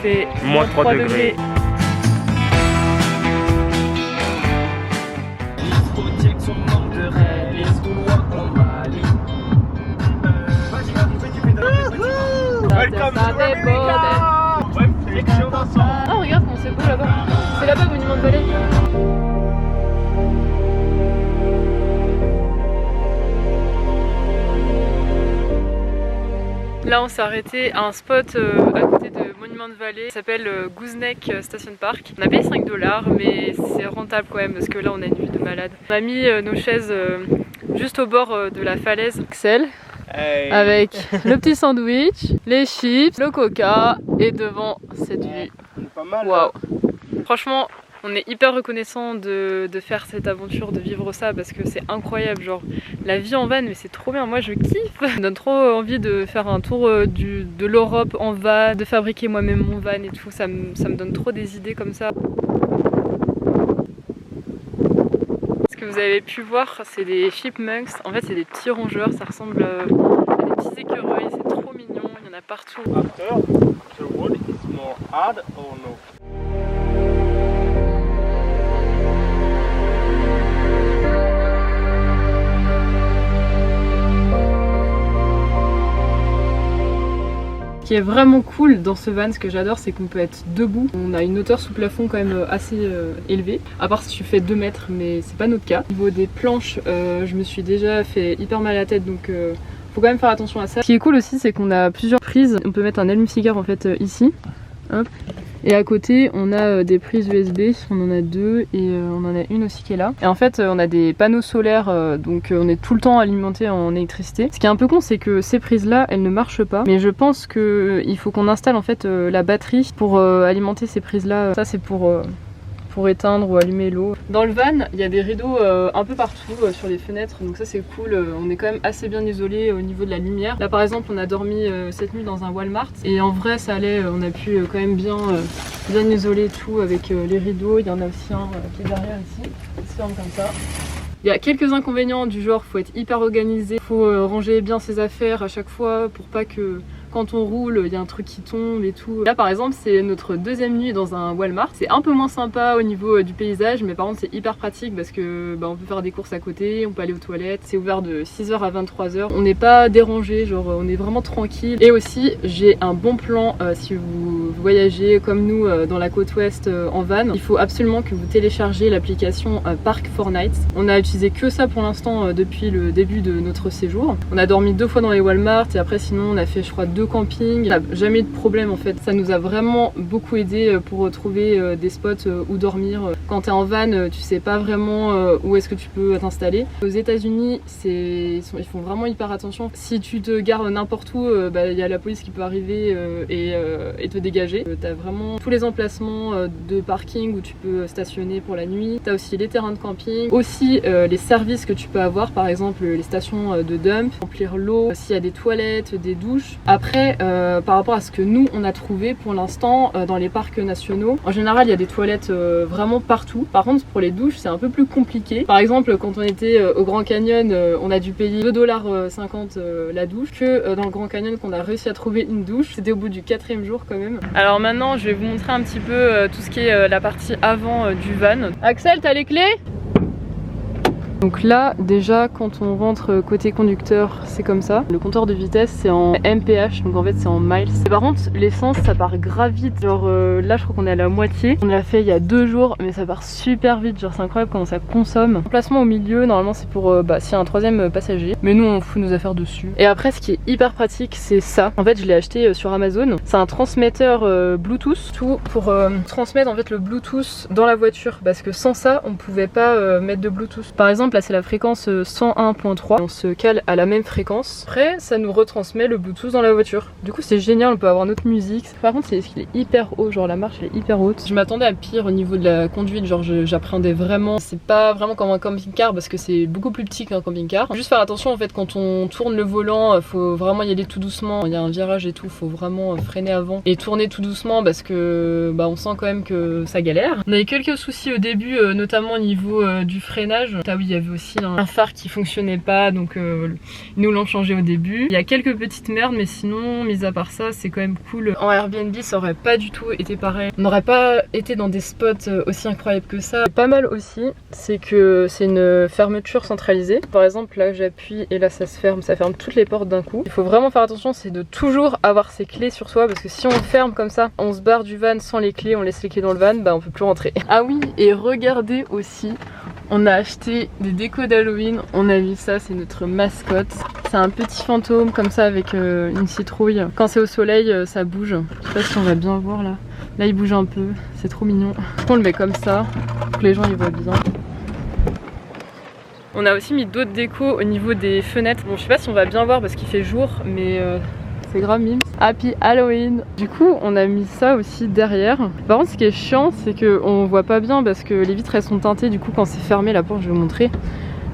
fait moins 3 degrés. Ah regarde comment c'est beau là-bas. C'est là-bas Monument de Vallée. Là on s'est arrêté à un spot à côté de Monument de Vallée. Ça s'appelle Gooseneck Station Park. On a payé 5 $, mais c'est rentable quand même parce que là on a une vue de malade. On a mis nos chaises juste au bord de la falaise. Axel. Hey. Avec le petit sandwich, les chips, le coca et devant cette vue. Waouh! Franchement, on est hyper reconnaissant de faire cette aventure, de vivre ça parce que c'est incroyable. Genre la vie en van, mais c'est trop bien. Moi je kiffe. Ça me donne trop envie de faire un tour de l'Europe en van, de fabriquer moi-même mon van et tout. Ça me donne trop des idées comme ça. Ce que vous avez pu voir, c'est des chipmunks. En fait, c'est des petits rongeurs. Ça ressemble à des petits écureuils. C'est trop mignon. Il y en a partout. After, the road is more hard or no? Ce qui est vraiment cool dans ce van, ce que j'adore, c'est qu'on peut être debout. On a une hauteur sous plafond quand même assez élevée, à part si tu fais 2 mètres, mais c'est pas notre cas. Au niveau des planches, je me suis déjà fait hyper mal à la tête, donc faut quand même faire attention à ça. Ce qui est cool aussi, c'est qu'on a plusieurs prises. On peut mettre un allume-cigare en fait ici. Hop. Et à côté on a des prises USB, on en a 2 et on en a une aussi qui est là. Et en fait on a des panneaux solaires, donc on est tout le temps alimenté en électricité. Ce qui est un peu con, c'est que ces prises là elles ne marchent pas, mais je pense qu'il faut qu'on installe en fait la batterie pour alimenter ces prises là. Ça c'est pour éteindre ou allumer l'eau. Dans le van, il y a des rideaux un peu partout sur les fenêtres, donc ça c'est cool. On est quand même assez bien isolé au niveau de la lumière. Là par exemple, on a dormi cette nuit dans un Walmart et en vrai ça allait, on a pu quand même bien isoler tout avec les rideaux. Il y en a aussi un qui est derrière ici, qui se ferme comme ça. Il y a quelques inconvénients du genre, faut être hyper organisé, faut ranger bien ses affaires à chaque fois pour pas que quand on roule, il y a un truc qui tombe et tout. Là par exemple, c'est notre 2e nuit dans un Walmart. C'est un peu moins sympa au niveau du paysage, mais par contre c'est hyper pratique parce que on peut faire des courses à côté, on peut aller aux toilettes. C'est ouvert de 6h à 23h. On n'est pas dérangé, genre on est vraiment tranquille. Et aussi, j'ai un bon plan si vous voyagez comme nous dans la côte ouest en van. Il faut absolument que vous téléchargez l'application Park4Nights. On a utilisé que ça pour l'instant depuis le début de notre séjour. On a dormi 2 fois dans les Walmart et après sinon on a fait je crois 2 camping, on n'a jamais eu de problème en fait. Ça nous a vraiment beaucoup aidé pour trouver des spots où dormir. Quand tu es en van, tu sais pas vraiment où est-ce que tu peux t'installer. Aux États-Unis, ils font vraiment hyper attention. Si tu te gares n'importe où, y a la police qui peut arriver et te dégager. Tu as vraiment tous les emplacements de parking où tu peux stationner pour la nuit. Tu as aussi les terrains de camping, aussi les services que tu peux avoir, par exemple les stations de dump, remplir l'eau, s'il y a des toilettes, des douches. Après, par rapport à ce que nous on a trouvé pour l'instant dans les parcs nationaux, en général il y a des toilettes vraiment partout. Par contre pour les douches c'est un peu plus compliqué. Par exemple quand on était au Grand Canyon, on a dû payer 2,50 $ la douche, que dans le Grand Canyon qu'on a réussi à trouver une douche. C'était au bout du 4e jour quand même. Alors maintenant je vais vous montrer un petit peu tout ce qui est la partie avant du van. Axel, t'as les clés ? Donc là déjà quand on rentre côté conducteur c'est comme ça. Le compteur de vitesse c'est en mph, donc en fait c'est en miles. Et par contre l'essence ça part grave vite. Genre là je crois qu'on est à la moitié. On l'a fait il y a 2 jours mais ça part super vite. Genre c'est incroyable comment ça consomme. Emplacement au milieu normalement c'est pour s'il y a un 3e passager. Mais nous on fout nos affaires dessus. Et après ce qui est hyper pratique c'est ça. En fait je l'ai acheté sur Amazon. C'est un transmetteur Bluetooth. Tout pour transmettre en fait le Bluetooth dans la voiture. Parce que sans ça on pouvait pas mettre de Bluetooth. Par exemple là c'est la fréquence 101.3, on se cale à la même fréquence. Après ça nous retransmet le Bluetooth dans la voiture. Du coup c'est génial, on peut avoir notre musique. Par contre c'est qu'il est hyper haut, genre la marche elle est hyper haute. Je m'attendais à pire au niveau de la conduite, genre j'appréhendais vraiment. C'est pas vraiment comme un camping-car parce que c'est beaucoup plus petit qu'un camping-car. Juste faire attention en fait quand on tourne le volant, faut vraiment y aller tout doucement. Il y a un virage et tout, faut vraiment freiner avant et tourner tout doucement parce que on sent quand même que ça galère. On a eu quelques soucis au début, notamment au niveau du freinage. Ah oui, y avait aussi un phare qui fonctionnait pas, donc ils nous l'ont changé au début. Il y a quelques petites merdes, mais sinon, mis à part ça, c'est quand même cool. En Airbnb, ça aurait pas du tout été pareil. On n'aurait pas été dans des spots aussi incroyables que ça. Pas mal aussi, c'est que c'est une fermeture centralisée. Par exemple, là j'appuie et là ça se ferme, ça ferme toutes les portes d'un coup. Il faut vraiment faire attention, c'est de toujours avoir ses clés sur soi, parce que si on ferme comme ça, on se barre du van sans les clés, on laisse les clés dans le van, bah on peut plus rentrer. Ah oui, et regardez aussi, on a acheté des décos d'Halloween, on a mis ça, c'est notre mascotte. C'est un petit fantôme comme ça avec une citrouille. Quand c'est au soleil, ça bouge. Je sais pas si on va bien voir là. Là il bouge un peu, c'est trop mignon. On le met comme ça, pour que les gens y voient bien. On a aussi mis d'autres décos au niveau des fenêtres. Bon, je sais pas si on va bien voir parce qu'il fait jour, mais c'est grave mime. Happy Halloween. Du coup, on a mis ça aussi derrière. Par contre, ce qui est chiant, c'est qu'on voit pas bien parce que les vitres elles sont teintées. Du coup, quand c'est fermé, la porte, je vais vous montrer.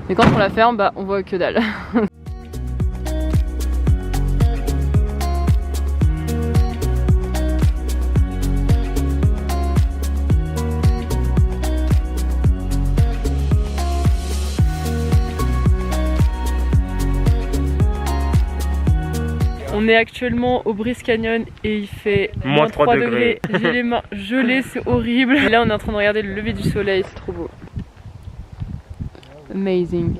Mais quand on la ferme, bah on voit que dalle. On est actuellement au Bryce Canyon et il fait moins 3 degrés. J'ai les mains gelées, c'est horrible. Et là on est en train de regarder le lever du soleil, c'est trop beau. Amazing.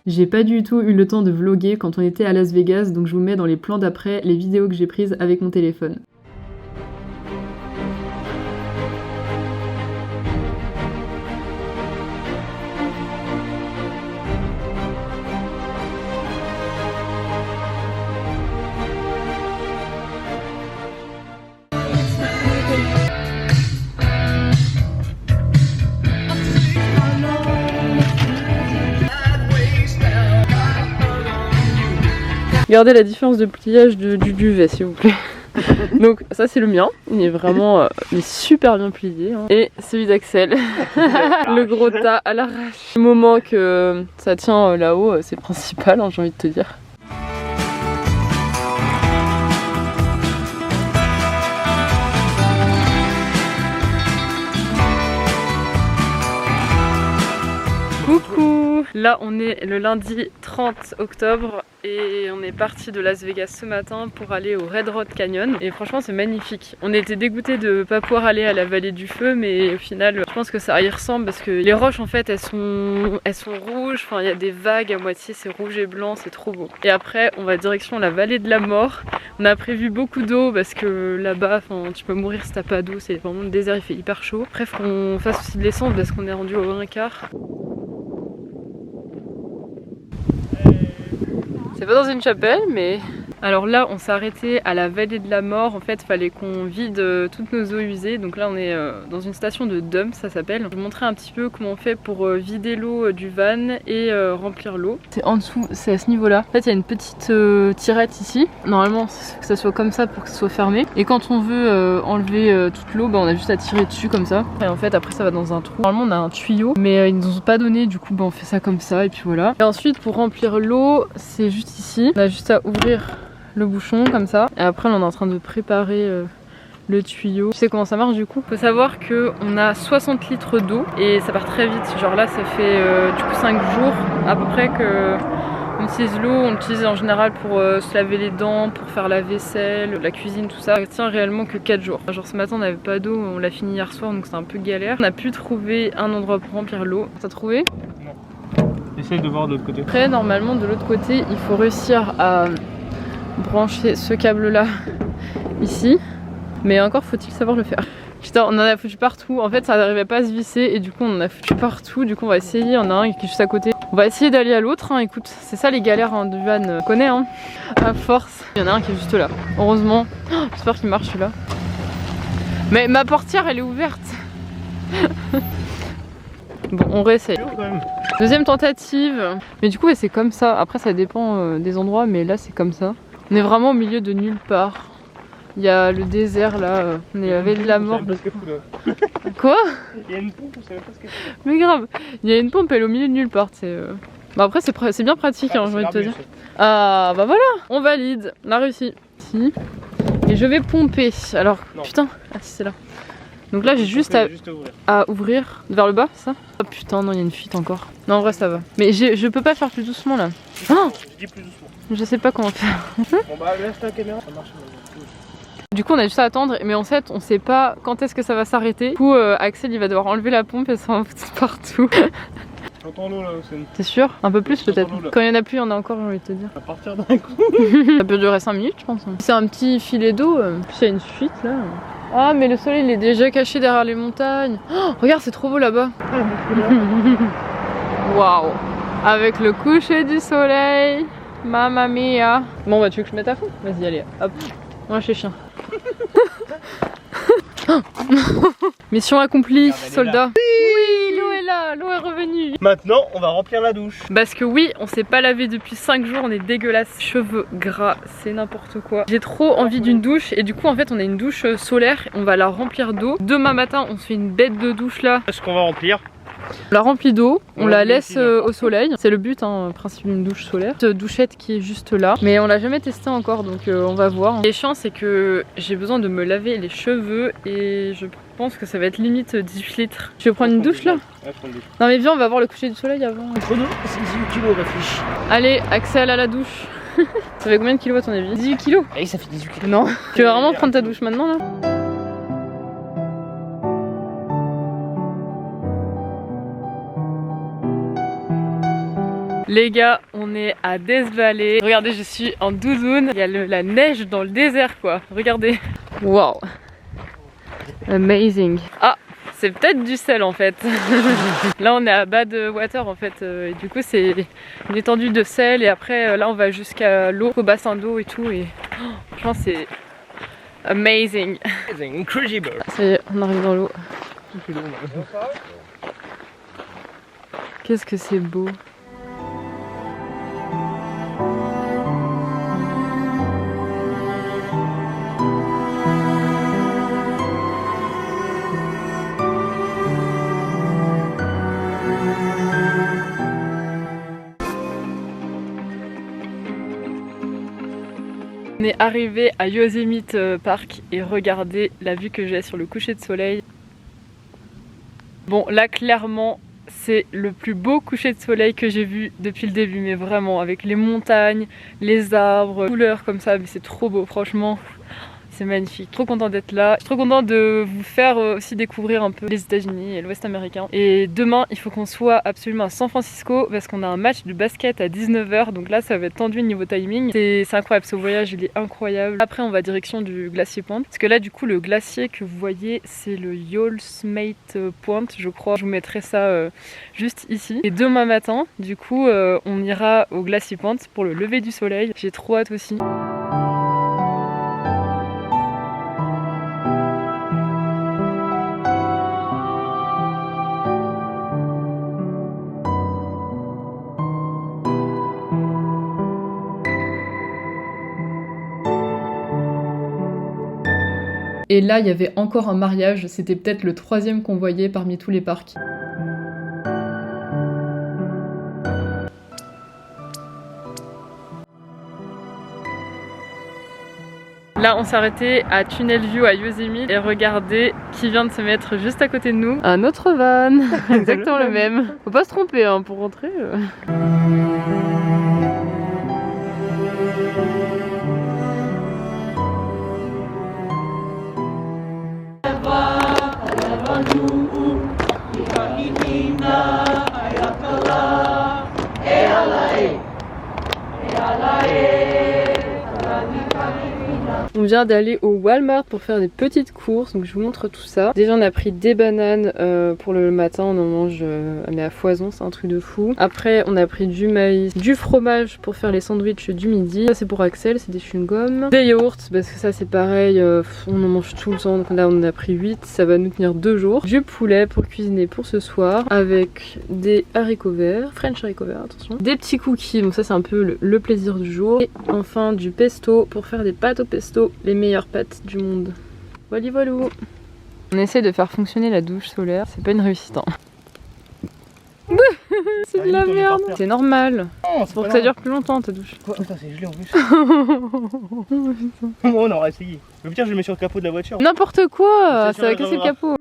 J'ai pas du tout eu le temps de vlogger quand on était à Las Vegas, donc je vous mets dans les plans d'après les vidéos que j'ai prises avec mon téléphone. Regardez la différence de pliage du duvet s'il vous plaît. Donc ça c'est le mien, il est vraiment il est super bien plié hein. Et celui d'Axel, le gros tas à l'arrache. Le moment que ça tient là-haut, c'est principal hein, j'ai envie de te dire. Coucou! Là on est le lundi 30 octobre et on est parti de Las Vegas ce matin pour aller au Red Rock Canyon et franchement c'est magnifique. On était dégoûtés de pas pouvoir aller à la vallée du feu mais au final je pense que ça y ressemble parce que les roches en fait elles sont rouges, enfin il y a des vagues à moitié, c'est rouge et blanc, c'est trop beau. Et après on va direction la vallée de la mort. On a prévu beaucoup d'eau parce que là-bas tu peux mourir si t'as pas d'eau, c'est vraiment le désert, il fait hyper chaud. Après faut qu'on fasse aussi de l'essence parce qu'on est rendu au 1/4. C'est pas dans une chapelle mais... Alors là on s'est arrêté à la vallée de la mort, en fait fallait qu'on vide toutes nos eaux usées. Donc là on est dans une station de dump ça s'appelle. Je vais vous montrer un petit peu comment on fait pour vider l'eau du van et remplir l'eau. C'est en dessous, c'est à ce niveau là. En fait il y a une petite tirette ici. Normalement c'est que ça soit comme ça pour que ce soit fermé. Et quand on veut enlever toute l'eau, bah, on a juste à tirer dessus comme ça. Et en fait après ça va dans un trou. Normalement on a un tuyau mais ils nous ont pas donné, du coup bah, on fait ça comme ça et puis voilà. Et ensuite pour remplir l'eau c'est juste ici. On a juste à ouvrir le bouchon comme ça et après on est en train de préparer le tuyau. Tu sais comment ça marche du coup? Faut savoir que on a 60 litres d'eau et ça part très vite, genre là ça fait du coup 5 jours à peu près que on utilise l'eau. On l'utilise en général pour se laver les dents, pour faire la vaisselle, la cuisine, tout ça. Ça tient réellement que 4 jours. Genre ce matin on n'avait pas d'eau, on l'a fini hier soir donc c'est un peu galère. On a pu trouver un endroit pour remplir l'eau. T'as trouvé? Non. Essaye de voir de l'autre côté. Après normalement de l'autre côté il faut réussir à brancher ce câble là ici, mais encore faut-il savoir le faire. Putain on en a foutu partout, en fait ça n'arrivait pas à se visser et du coup on en a foutu partout. Du coup on va essayer, il y en a un qui est juste à côté, on va essayer d'aller à l'autre hein. Écoute c'est ça les galères hein, du van, on connaît hein, à force. Il y en a un qui est juste là, heureusement. J'espère qu'il marche celui-là, mais ma portière elle est ouverte. Bon on réessaye. Deuxième tentative, mais du coup c'est comme ça, après ça dépend des endroits mais là c'est comme ça. On est vraiment au milieu de nulle part. Il y a le désert là, on est avec de la mort. Quoi? Il y a une pompe, on savait pas ce qu'elle fait. Mais grave, il y a une pompe, elle est au milieu de nulle part. Bah après c'est bien pratique, hein, j'ai envie de te dire. Ah bah voilà, on valide, on a réussi. Si. Et je vais pomper. Alors, non. Putain, ah si c'est là. Donc là j'ai juste à ouvrir vers le bas, ça. Oh putain, non, il y a une fuite encore. Non, en vrai ça va. Mais je peux pas faire plus doucement là. Oh, je dis plus doucement. Je sais pas comment faire. Bon bah laisse ta caméra, ça marche. Du coup on a juste à attendre, mais en fait on sait pas quand est-ce que ça va s'arrêter. Du coup Axel il va devoir enlever la pompe et ça va foutre partout. J'entends l'eau là aussi. T'es sûr? Un peu plus peut-être. Quand il y en a plus, il y en a encore, j'ai envie de te dire. À partir d'un coup. Ça peut durer 5 minutes je pense. C'est un petit filet d'eau, puis il y a une fuite là. Ah mais le soleil il est déjà caché derrière les montagnes. Oh, regarde c'est trop beau là-bas. Waouh. Avec le coucher du soleil. Mamma mia. Bon bah tu veux que je mette à fond? Vas-y allez, hop. Moi chez chien. Mission accomplie, soldat. Oui, l'eau est là, l'eau est revenue. Maintenant, on va remplir la douche. Parce que oui, on s'est pas lavé depuis 5 jours, on est dégueulasse. Cheveux gras, c'est n'importe quoi. J'ai trop envie d'une douche et du coup, en fait, on a une douche solaire. On va la remplir d'eau. Demain matin, on se fait une bête de douche là. Est-ce qu'on va remplir? On la remplit d'eau, on la laisse au soleil. C'est le but, hein, principe d'une douche solaire. Cette douchette qui est juste là. Mais on l'a jamais testé encore, donc on va voir. Ce qui est chiant, c'est que j'ai besoin de me laver les cheveux et je pense que ça va être limite 18 litres. Tu veux prendre une douche là? Non mais viens, on va voir le coucher du soleil avant. Entre nous, c'est 18 kilos, réfléchis. Allez, Axel à la douche. Ça fait combien de kilos à ton avis? 18 kilos? Allez, ça fait 18 kilos. Non. Tu veux vraiment prendre ta douche maintenant là? Les gars, on est à Death Valley. Regardez, je suis en doudoune. Il y a la neige dans le désert quoi. Regardez. Wow. Amazing. Ah, c'est peut-être du sel en fait. Là on est à Badwater en fait. Et du coup c'est une étendue de sel. Et après là on va jusqu'à l'eau, au bassin d'eau et tout. Et franchement c'est amazing. Incredible. Ça y est, on arrive dans l'eau. Qu'est-ce que c'est beau. On est arrivé à Yosemite Park et regardez la vue que j'ai sur le coucher de soleil. Bon là clairement c'est le plus beau coucher de soleil que j'ai vu depuis le début, mais vraiment avec les montagnes, les arbres, les couleurs comme ça, mais c'est trop beau franchement. C'est magnifique, trop content d'être là. Je suis trop content de vous faire aussi découvrir un peu les États-Unis et l'Ouest américain. Et demain, il faut qu'on soit absolument à San Francisco parce qu'on a un match de basket à 19 h. Donc là, ça va être tendu niveau timing. C'est incroyable, ce voyage, il est incroyable. Après, on va direction du glacier Point. Parce que là, du coup, le glacier que vous voyez, c'est le Yosemite Point, je crois. Je vous mettrai ça juste ici. Et demain matin, du coup, on ira au glacier Point pour le lever du soleil. J'ai trop hâte aussi. Et là, il y avait encore un mariage, c'était peut-être le 3e qu'on voyait parmi tous les parcs. Là, on s'est arrêté à Tunnel View à Yosemite et regardez qui vient de se mettre juste à côté de nous. Un autre van, exactement le même. Faut pas se tromper hein, pour rentrer. On vient d'aller au Walmart pour faire des petites courses, donc je vous montre tout ça. Déjà on a pris des bananes pour le matin, on en mange mais à foison, c'est un truc de fou. Après on a pris du maïs, du fromage pour faire les sandwichs du midi. Ça c'est pour Axel, c'est des chewing-gums. Des yaourts, parce que ça c'est pareil, on en mange tout le temps, donc là on en a pris 8, ça va nous tenir 2 jours. Du poulet pour cuisiner pour ce soir, avec des haricots verts, French haricots verts attention. Des petits cookies, donc ça c'est un peu le plaisir du jour. Et enfin du pesto pour faire des pâtes au pesto. Les meilleures pâtes du monde. Voilà voilà. On essaie de faire fonctionner la douche solaire, c'est pas une réussite hein. C'est de la merde. C'est normal. Non, Pour que ça dure plus longtemps ta douche. Quoi? Putain, c'est gelé en plus. Bon, on aura essayé. Le pire, je le mets sur le capot de la voiture. N'importe quoi, C'est ça va sûr, casser le capot.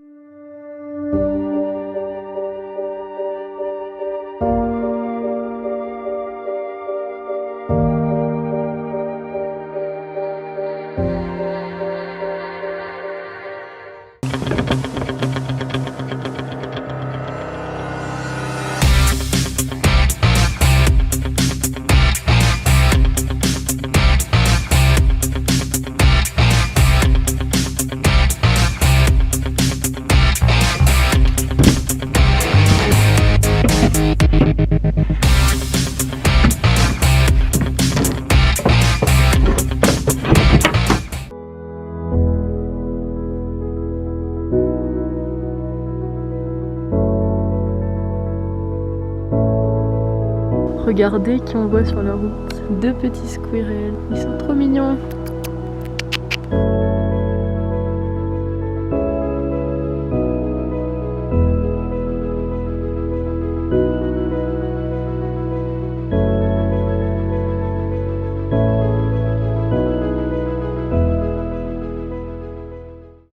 Regardez qui on voit sur la route. Deux petits squirrels. Ils sont trop mignons.